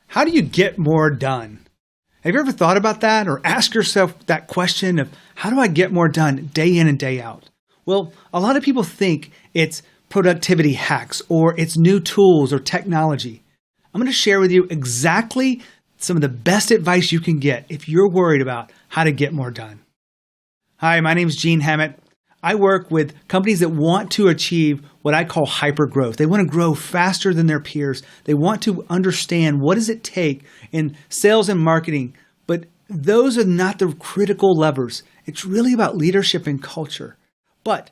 How do you get more done? Have you ever thought about that or ask yourself that question of how do I get more done day in and day out? Well, a lot of people think it's productivity hacks or it's new tools or technology. I'm going to share with you exactly some of the best advice you can get if you're worried about how to get more done. Hi, my name is Gene Hammett. I work with companies that want to achieve what I call hypergrowth. They want to grow faster than their peers. They want to understand what does it take in sales and marketing, but those are not the critical levers. It's really about leadership and culture. But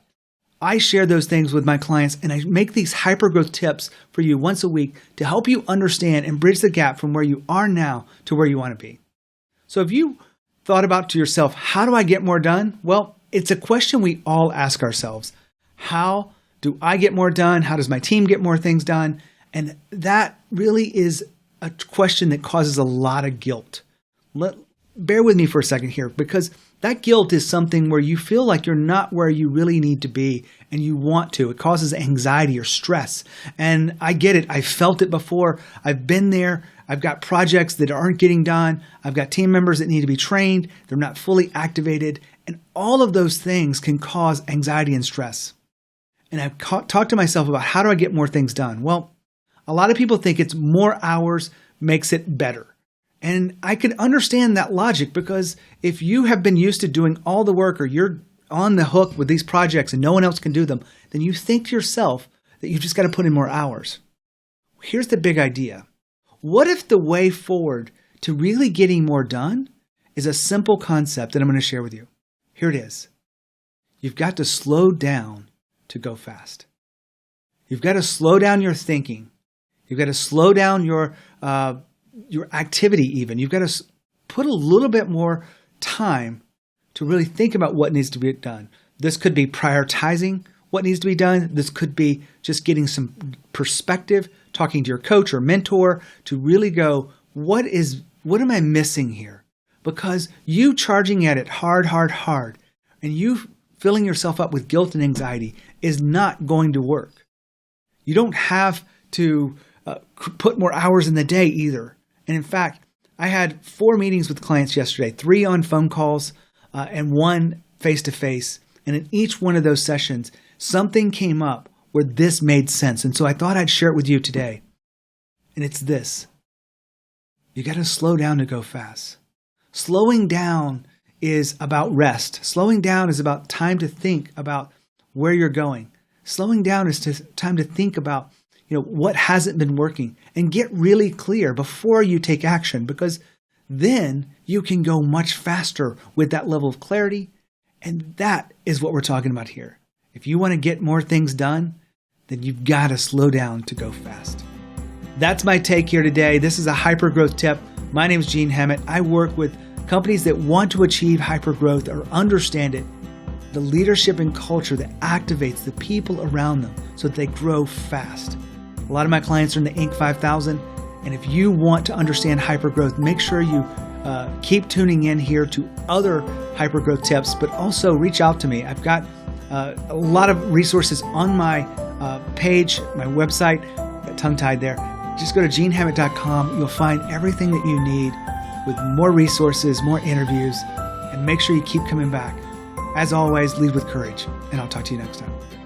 I share those things with my clients and I make these hypergrowth tips for you once a week to help you understand and bridge the gap from where you are now to where you want to be. So if you thought about to yourself, how do I get more done? Well, it's a question we all ask ourselves. How do I get more done? How does my team get more things done? And that really is a question that causes a lot of guilt. Bear with me for a second here, because that guilt is something where you feel like you're not where you really need to be and you want to. It causes anxiety or stress. And I get it. I felt it before. I've been there. I've got projects that aren't getting done. I've got team members that need to be trained. They're not fully activated. And all of those things can cause anxiety and stress. And I've talked to myself about how do I get more things done? Well, a lot of people think it's more hours makes it better. And I can understand that logic because if you have been used to doing all the work or you're on the hook with these projects and no one else can do them, then you think to yourself that you've just got to put in more hours. Here's the big idea. What if the way forward to really getting more done is a simple concept that I'm going to share with you? Here it is. You've got to slow down to go fast. You've got to slow down your thinking. You've got to slow down your activity even. You've got to put a little bit more time to really think about what needs to be done. This could be prioritizing what needs to be done. This could be just getting some perspective, talking to your coach or mentor to really go, what am I missing here? Because you charging at it hard, and you filling yourself up with guilt and anxiety is not going to work. You don't have to put more hours in the day either. And in fact, I had 4 meetings with clients yesterday, 3 on phone calls and 1 face-to-face. And in each one of those sessions, something came up where this made sense. And so I thought I'd share it with you today. And it's this. You got to slow down to go fast. Slowing down is about rest. Slowing down is about time to think about where you're going. Slowing down is time to think about what hasn't been working and get really clear before you take action, because then you can go much faster with that level of clarity. And that is what we're talking about here. If you want to get more things done, then you've got to slow down to go fast. That's my take here today. This is a hypergrowth tip. My name is Gene Hammett. I work with companies that want to achieve hypergrowth or understand it, the leadership and culture that activates the people around them so that they grow fast. A lot of my clients are in the Inc. 5000, and if you want to understand hypergrowth, make sure you keep tuning in here to other hypergrowth tips, but also reach out to me. I've got a lot of resources on my page, my website. Got tongue-tied there. Just go to genehammett.com. You'll find everything that you need with more resources, more interviews, and make sure you keep coming back. As always, lead with courage, and I'll talk to you next time.